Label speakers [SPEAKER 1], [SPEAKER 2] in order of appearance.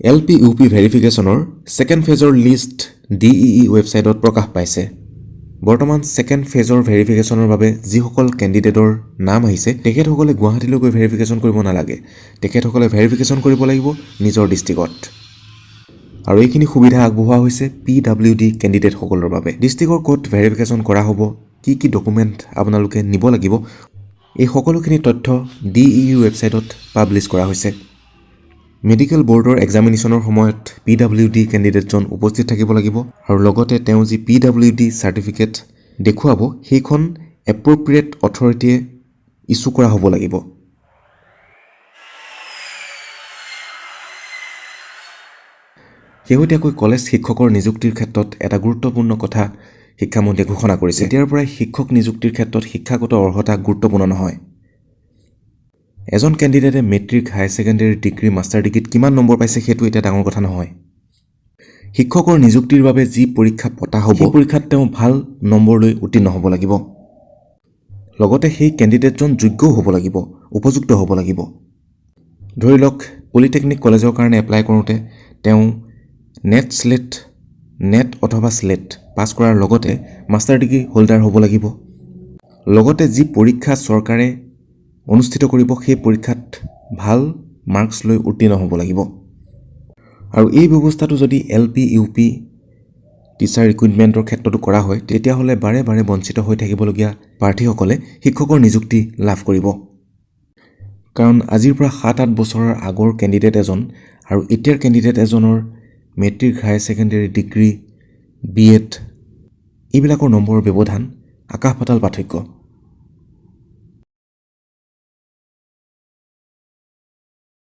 [SPEAKER 1] LP UP verificationৰ second phaseৰ list DEE ৱেবছাইটত প্ৰকাশ পাইছে। বৰ্তমান second phaseৰ verificationৰ বাবে যিসকল কেণ্ডিডেটৰ নাম আহিছে তেখেতসকলে গুৱাহাটীলৈ গৈ verification কৰিব নালাগে। তেখেতসকলে verification কৰিব লাগিব নিজৰ ডিষ্ট্ৰিক্টত। আৰু এইখিনি সুবিধা আগবঢ়োৱা হৈছে PWD কেণ্ডিডেটসকলৰ বাবে। ডিষ্ট্ৰিক্টৰ ক'ত verification কৰা হ'ব, কি ডকুমেণ্ট আপোনালোকে নিব লাগিব, এই সকলোখিনি তথ্য DEE ৱেবছাইটত পাব্লিছ কৰা হৈছে। মেডিকেল বৰ্ডৰ এক্সামিনেশ্যনৰ সময়ত PWD কেণ্ডিডেটজন উপস্থিত থাকিব লাগিব আৰু লগতে তেওঁ যি PWD চাৰ্টিফিকেট দেখুৱাব সেইখন এপ্ৰপ্ৰিয়েট অথৰিটিয়ে ইছ্যু কৰা হ'ব লাগিব। শেহতীয়াকৈ কলেজ শিক্ষকৰ নিযুক্তিৰ ক্ষেত্ৰত এটা গুৰুত্বপূৰ্ণ কথা শিক্ষামন্ত্ৰীয়ে ঘোষণা কৰিছে। এতিয়াৰ পৰাই শিক্ষক নিযুক্তিৰ ক্ষেত্ৰত শিক্ষাগত অৰ্হতা গুৰুত্বপূৰ্ণ নহয়। এজন কেণ্ডিডেটে matric, higher secondary degree, master ডিগ্ৰীত কিমান নম্বৰ পাইছে সেইটো এতিয়া ডাঙৰ কথা নহয়। শিক্ষকৰ নিযুক্তিৰ বাবে যি পৰীক্ষা পতা হ'ব সেই পৰীক্ষাত তেওঁ ভাল নম্বৰ লৈ উত্তীৰ্ণ হ'ব লাগিব। লগতে সেই কেণ্ডিডেটজন যোগ্যও হ'ব লাগিব, উপযুক্ত হ'ব লাগিব। ধৰি লওক পলিটেকনিক কলেজৰ কাৰণে এপ্লাই কৰোঁতে তেওঁ নেট অথবা স্লেট পাছ কৰাৰ লগতে মাষ্টাৰ ডিগ্ৰী হোল্ডাৰ হ'ব লাগিব। লগতে যি পৰীক্ষা চৰকাৰে অনুষ্ঠিত কৰিব সেই পৰীক্ষাত ভাল মাৰ্কছ লৈ উত্তীৰ্ণ হ'ব লাগিব। আৰু এই ব্যৱস্থাটো যদি LP UP টিচাৰ ৰিক্ৰুইটমেণ্টৰ ক্ষেত্ৰতো কৰা হয় তেতিয়াহ'লে বাৰে বাৰে বঞ্চিত হৈ থাকিবলগীয়া প্ৰাৰ্থীসকলে শিক্ষকৰ নিযুক্তি লাভ কৰিব। কাৰণ আজিৰ পৰা 7-8 বছৰৰ আগৰ কেণ্ডিডেট এজন আৰু এতিয়াৰ কেণ্ডিডেট এজনৰ matric, higher secondary degree, BEd এইবিলাকৰ নম্বৰৰ ব্যৱধান আকাশ পাতাল পাৰ্থক্য।